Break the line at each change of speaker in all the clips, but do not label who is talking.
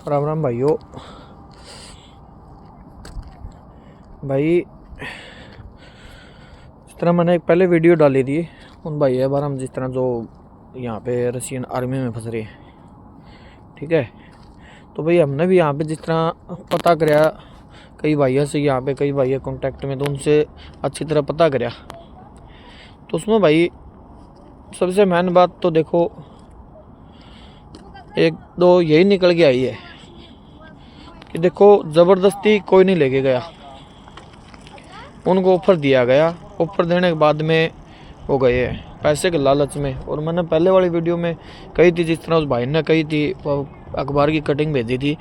राम राम भाइयों। भाई जिस तरह मैंने एक पहले वीडियो डाली थी उन भाई है बार हम जिस तरह जो यहाँ पे रशियन आर्मी में फंस रहे हैं, ठीक है। तो भाई हमने भी यहाँ पे जिस तरह पता कराया कई भाइयों से, यहाँ पे कई भाई कांटेक्ट में, तो उनसे अच्छी तरह पता कराया। तो उसमें भाई सबसे मेन बात तो देखो एक दो यही निकल के आई है कि देखो ज़बरदस्ती कोई नहीं लेके गया, उनको ऑफ़र दिया गया। ऑफ़र देने के बाद में वो गए हैं पैसे के लालच में। और मैंने पहले वाली वीडियो में कही थी, जिस तरह उस भाई ने कही थी, वो अखबार की कटिंग भेजी थी,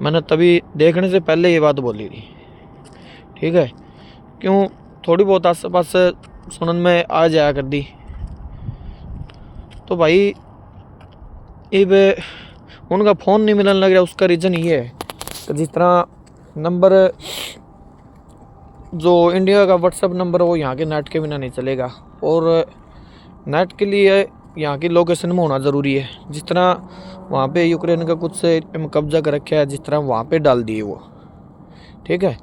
मैंने तभी देखने से पहले ये बात बोली थी, ठीक है। क्यों थोड़ी बहुत आस पास सुनन में आ जाया कर दी। तो भाई अब उनका फ़ोन नहीं मिलने लग रहा, उसका रीज़न ये है कि जिस तरह नंबर जो इंडिया का व्हाट्सएप नंबर वो यहाँ के नेट के बिना नहीं चलेगा, और नेट के लिए यहाँ की लोकेशन में होना ज़रूरी है। जिस तरह वहाँ पे यूक्रेन का कुछ कब्जा कर रखा है, जिस तरह वहाँ पे डाल दिए वो, ठीक है।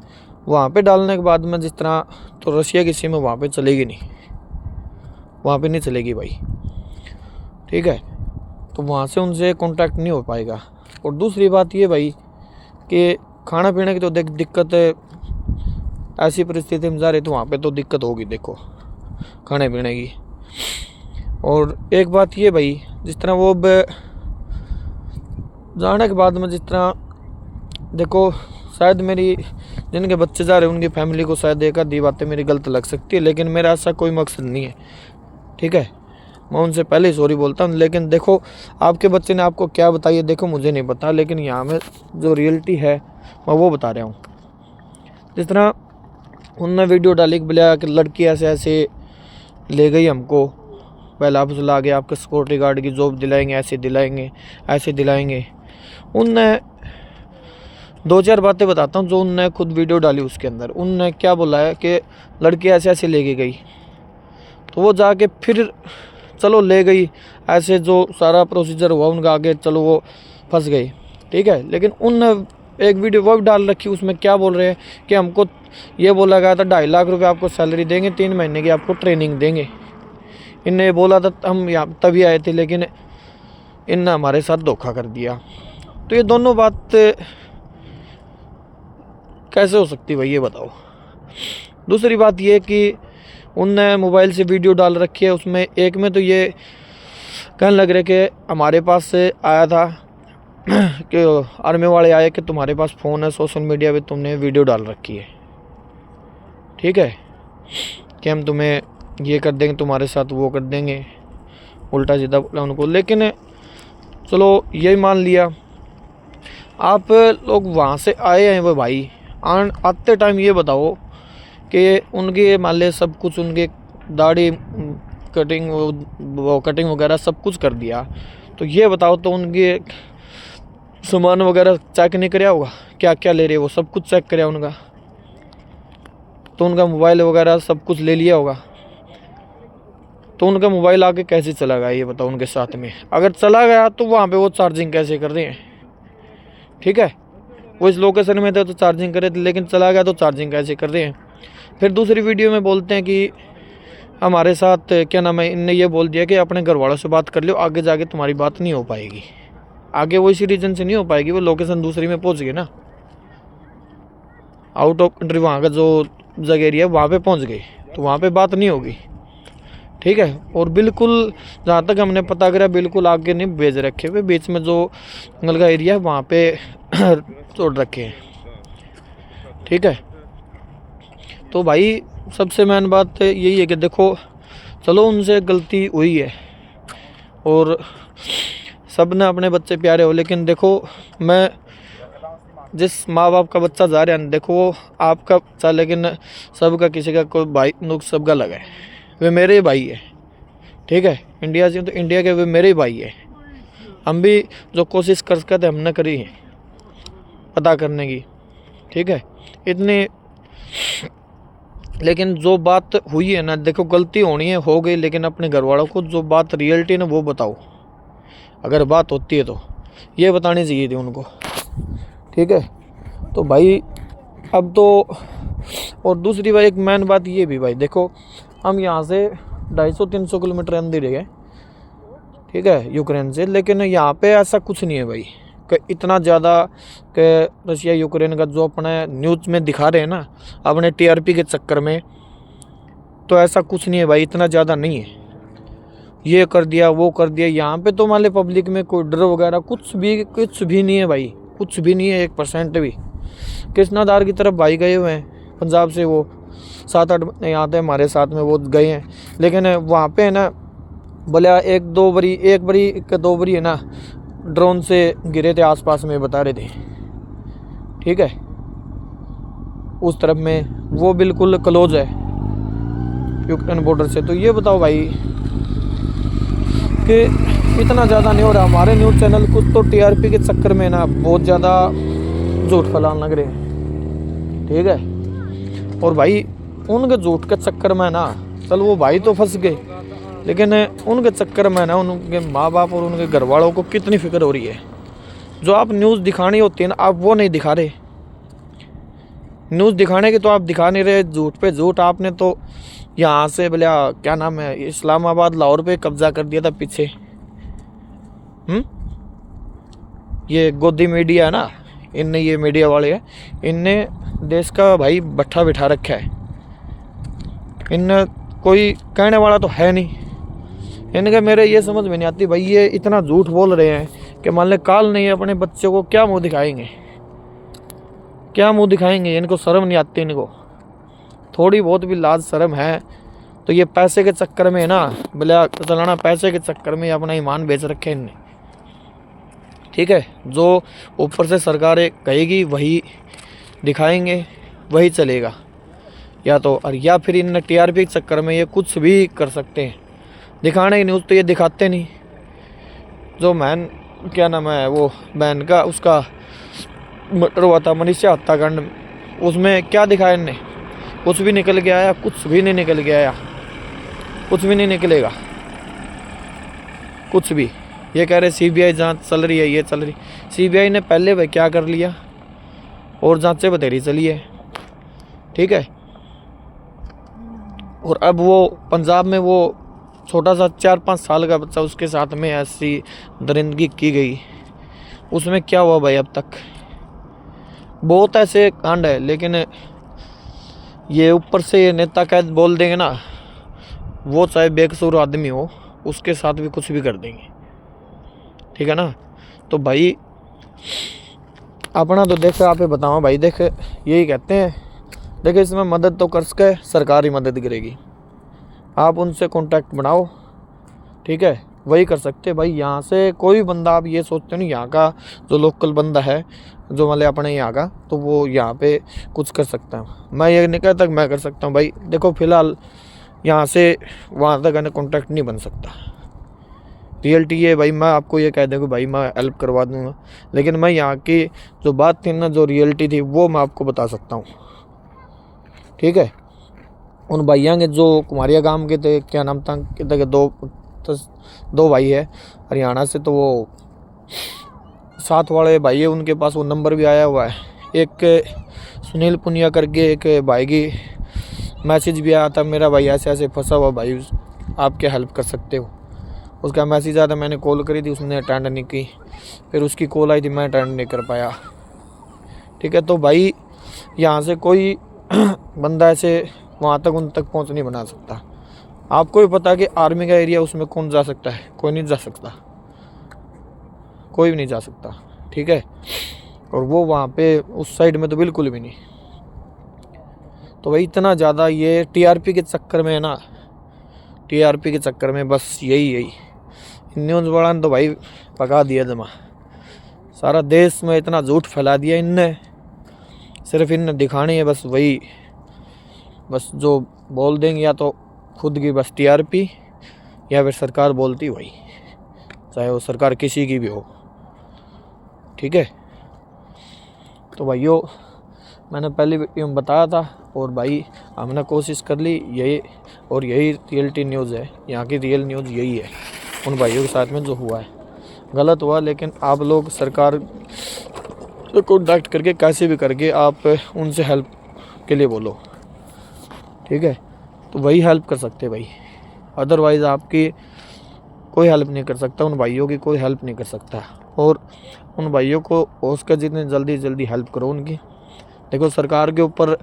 वहाँ पे डालने के बाद में जिस तरह तो रशिया की सिम वहाँ पे चलेगी नहीं, वहाँ पे नहीं चलेगी भाई, ठीक है। तो वहाँ से उनसे कांटेक्ट नहीं हो पाएगा। और दूसरी बात ये भाई कि खाना पीने की तो दिक्कत है, ऐसी परिस्थिति में जा रही तो वहाँ पे तो दिक्कत होगी देखो खाने पीने की। और एक बात ये भाई, जिस तरह वो जाने के बाद में जिस तरह देखो शायद मेरी जिनके बच्चे जा रहे हैं उनकी फैमिली को शायद एक आधी बातें मेरी गलत लग सकती है, लेकिन मेरा ऐसा कोई मकसद नहीं है, ठीक है। मैं उनसे पहले ही सॉरी बोलता हूँ। लेकिन देखो आपके बच्चे ने आपको क्या बताइए, देखो मुझे नहीं पता, लेकिन यहाँ में जो रियलिटी है मैं वो बता रहा हूँ। जिस तरह उनने वीडियो डाली बोला कि लड़की ऐसे ऐसे ले गई हमको, पहला फुसला गया, आपके सिक्योरिटी गार्ड की जॉब दिलाएंगे, ऐसे दिलाएंगे, ऐसे दिलाएंगे। उनने दो चार बातें बताता हूँ जो उनने खुद वीडियो डाली। उसके अंदर उनने क्या बोला है कि लड़की ऐसे ऐसे लेके गई, तो वो जाके फिर चलो ले गई, ऐसे जो सारा प्रोसीजर हुआ उनका आगे, चलो वो फंस गई, ठीक है। लेकिन उनने एक वीडियो वो डाल रखी, उसमें क्या बोल रहे हैं कि हमको ये बोला गया था 2.5 लाख रुपए आपको सैलरी देंगे, 3 महीने की आपको ट्रेनिंग देंगे। इनने बोला था हम यहाँ तभी आए थे, लेकिन इनने हमारे साथ धोखा कर दिया। तो ये दोनों बात कैसे हो सकती भाई, ये बताओ। दूसरी बात ये कि उनने मोबाइल से वीडियो डाल रखी है, उसमें एक में तो ये कहने लग रहे कि हमारे पास से आया था कि आर्मी वाले आए कि तुम्हारे पास फ़ोन है, सोशल मीडिया पे तुमने वीडियो डाल रखी है, ठीक है, कि हम तुम्हें ये कर देंगे, तुम्हारे साथ वो कर देंगे, उल्टा सीधा बोला उनको। लेकिन चलो यही मान लिया, आप लोग वहाँ से आए हैं वो भाई, आते टाइम ये बताओ कि उनके मान ले सब कुछ, उनके दाढ़ी कटिंग वो कटिंग वगैरह सब कुछ कर दिया, तो ये बताओ तो उनके सामान वगैरह चेक नहीं कराया होगा, क्या क्या ले रहे वो सब कुछ चेक कराया उनका, तो उनका मोबाइल वगैरह सब कुछ ले लिया होगा। तो उनका मोबाइल आगे कैसे चला गया ये बताओ उनके साथ में, अगर चला गया तो वहाँ पे वो चार्जिंग कैसे कर रहे हैं, ठीक है। वो इस लोकेशन में थे तो चार्जिंग करे थे, लेकिन चला गया तो चार्जिंग कैसे कर रहे हैं। फिर दूसरी वीडियो में बोलते हैं कि हमारे साथ क्या नाम है, इनने ये बोल दिया कि अपने घर वालों से बात कर लो, आगे जाके तुम्हारी बात नहीं हो पाएगी। आगे वो इसी रीजन से नहीं हो पाएगी, वो लोकेशन दूसरी में पहुंच गए ना, आउट ऑफ कंट्री, वहाँ का जो जगह एरिया है वहाँ पे पहुँच गए, तो वहाँ पे बात नहीं होगी, ठीक है। और बिल्कुल जहाँ तक हमने पता करा बिल्कुल आगे नहीं भेज रखे हुए, बीच में जो जंगल का एरिया है वहाँ पे छोड़ रखे हैं, ठीक है। तो भाई सबसे मेन बात यही है कि देखो चलो उनसे गलती हुई है और सब ने अपने बच्चे प्यारे हो, लेकिन देखो मैं जिस माँ बाप का बच्चा जा रहा है, देखो वो आपका बच्चा, लेकिन सबका किसी का कोई भाई नुक्स सबका लगा है, वे मेरे ही भाई है, ठीक है। इंडिया से तो इंडिया के वे मेरे ही भाई है। हम भी जो कोशिश कर सकते हमने करी है पता करने की, ठीक है, इतनी। लेकिन जो बात हुई है ना, देखो गलती होनी है हो गई, लेकिन अपने घर वालों को जो बात रियलिटी है ना वो बताओ, अगर बात होती है तो। ये बतानी चाहिए थी उनको, ठीक है। तो भाई अब तो, और दूसरी भाई एक मेन बात ये भी भाई देखो, हम यहाँ से 250-300 किलोमीटर अंदर गए, ठीक है, यूक्रेन से, लेकिन यहाँ पे ऐसा कुछ नहीं है भाई कि इतना ज़्यादा कि रशिया यूक्रेन का जो अपने न्यूज़ में दिखा रहे हैं ना अपने टीआरपी के चक्कर में, तो ऐसा कुछ नहीं है भाई, इतना ज़्यादा नहीं है। ये कर दिया वो कर दिया, यहाँ पे तो मान लो पब्लिक में कोई डर वगैरह कुछ भी नहीं है भाई, कुछ भी नहीं है, 1% भी। कृष्णाधार की तरफ भाई गए हुए हैं पंजाब से, वो 7-8 महीने यहाँ थे हमारे साथ में, वो गए हैं, लेकिन वहाँ पे है ना बोला एक दो बरी है ना ड्रोन से गिरे थे आसपास में, बता रहे थे, ठीक है, उस तरफ में, वो बिल्कुल क्लोज है यूक्रेन बॉर्डर से। तो ये बताओ भाई कि इतना ज़्यादा नहीं हो रहा। हमारे न्यूज़ चैनल कुछ तो टीआरपी के चक्कर में ना बहुत ज़्यादा झूठ फैलाने लग रहे हैं, ठीक है। और भाई उनके झूठ के चक्कर में ना, चल वो भाई तो फंस गए, लेकिन उनके चक्कर में ना उनके माँ बाप और उनके घर वालों को कितनी फिक्र हो रही है। जो आप न्यूज़ दिखानी होती है ना, आप वो नहीं दिखा रहे। न्यूज़ दिखाने की तो आप दिखा नहीं रहे, झूठ पे झूठ। आपने तो यहाँ से बोला क्या नाम है, इस्लामाबाद लाहौर पे कब्जा कर दिया था पीछे। ये गोदी मीडिया है ना, इनने, ये मीडिया वाले हैं, इनने देश का भाई भट्ठा बिठा रखा है। इन कोई कहने वाला तो है नहीं इनके। मेरे ये समझ में नहीं आती भाई, ये इतना झूठ बोल रहे हैं कि मान ले काल नहीं है, अपने बच्चों को क्या मुंह दिखाएंगे, क्या मुंह दिखाएंगे। इनको शर्म नहीं आती, इनको थोड़ी बहुत भी लाज शर्म है। तो ये पैसे के चक्कर में ना बोला चलाना, पैसे के चक्कर में अपना ईमान बेच रखे इनने, ठीक है। जो ऊपर से सरकारें कहेगी वही दिखाएंगे, वही चलेगा, या तो, और या फिर इन टीआरपी के चक्कर में ये कुछ भी कर सकते हैं। दिखाने की न्यूज़ तो ये दिखाते नहीं। जो मैन क्या नाम है वो बहन का, उसका मर्डर हुआ था, मनीषा हत्याकांड, उसमें क्या दिखाया इनने, कुछ भी निकल के आया? कुछ भी नहीं निकल के आया, कुछ भी नहीं निकलेगा, कुछ भी। ये कह रहे सीबीआई जांच चल रही है, ये चल रही। सीबीआई ने पहले भाई क्या कर लिया, और जांचें बतेरी चली है, ठीक है। और अब वो पंजाब में वो छोटा सा 4-5 साल का बच्चा, उसके साथ में ऐसी दरिंदगी की गई, उसमें क्या हुआ भाई अब तक? बहुत ऐसे कांड है, लेकिन ये ऊपर से ये नेता कैद बोल देंगे ना, वो चाहे बेकसूर आदमी हो, उसके साथ भी कुछ भी कर देंगे, ठीक है ना। तो भाई अपना तो देख, आप बताओ भाई, देख यही कहते हैं, देखिए इसमें मदद तो कर सके, सरकार ही मदद करेगी। आप उनसे कांटेक्ट बनाओ, ठीक है, वही कर सकते भाई। यहाँ से कोई बंदा, आप ये सोचते हो नहीं यहाँ का जो लोकल बंदा है, जो मतलब अपने यहाँ का, तो वो यहाँ पे कुछ कर सकता है। मैं ये नहीं कहता मैं कर सकता हूँ भाई। देखो फिलहाल यहाँ से वहाँ तक आने कांटेक्ट नहीं बन सकता, रियलिटी ये भाई। मैं आपको ये कह दूँ कि भाई मैं हेल्प करवा दूँगा, लेकिन मैं यहाँ की जो बात थी ना, जो रियलिटी थी, वो मैं आपको बता सकता हूँ, ठीक है। उन भैया के जो कुमारिया गांव के थे, क्या नाम था, कितने दो भाई है हरियाणा से, तो वो साथ वाले भाई है, उनके पास वो नंबर भी आया हुआ है। एक सुनील पुनिया करके एक भाई की मैसेज भी आया था, मेरा भाई ऐसे ऐसे फंसा हुआ भाई, आप क्या हेल्प कर सकते हो। उसका मैसेज आया था, मैंने कॉल करी थी, उसने अटेंड नहीं की, फिर उसकी कॉल आई थी, मैं अटेंड नहीं कर पाया, ठीक है। तो भाई यहाँ से कोई बंदा ऐसे वहाँ तक उन तक पहुँच नहीं बना सकता। आपको भी पता है कि आर्मी का एरिया, उसमें कौन जा सकता है? कोई नहीं जा सकता, कोई भी नहीं जा सकता, ठीक है। और वो वहाँ पे उस साइड में तो बिल्कुल भी नहीं। तो भाई इतना ज़्यादा ये टीआरपी के चक्कर में है ना, टीआरपी के चक्कर में बस यही न्यूज़ वाला ने तो भाई पका दिया जमा। सारा देश में इतना झूठ फैला दिया इनने, सिर्फ इनने दिखानी है बस वही, बस जो बोल देंगे, या तो खुद की बस टीआरपी, या फिर सरकार बोलती वही, चाहे वो सरकार किसी की भी हो, ठीक है। तो भाइयों मैंने पहले वीडियो में बताया था, और भाई हमने कोशिश कर ली यही, और यही रियलिटी न्यूज़ है, यहाँ की रियल न्यूज़ यही है उन भाइयों के साथ में जो हुआ है। गलत हुआ, लेकिन आप लोग सरकार को कॉन्टैक्ट करके कैसे भी करके आप उनसे हेल्प के लिए बोलो, ठीक है। तो वही हेल्प कर सकते भाई, अदरवाइज़ आपकी कोई हेल्प नहीं कर सकता, उन भाइयों की कोई हेल्प नहीं कर सकता। और उन भाइयों को हो सके जितने जल्दी हेल्प करो उनकी। देखो सरकार के ऊपर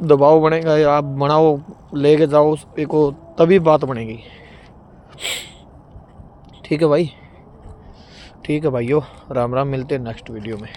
दबाव बनेगा, आप बनाओ लेके जाओ उस पे को, तभी बात बनेगी। ठीक है भाई, ठीक है भाइयों, राम राम, मिलते हैं नेक्स्ट वीडियो में।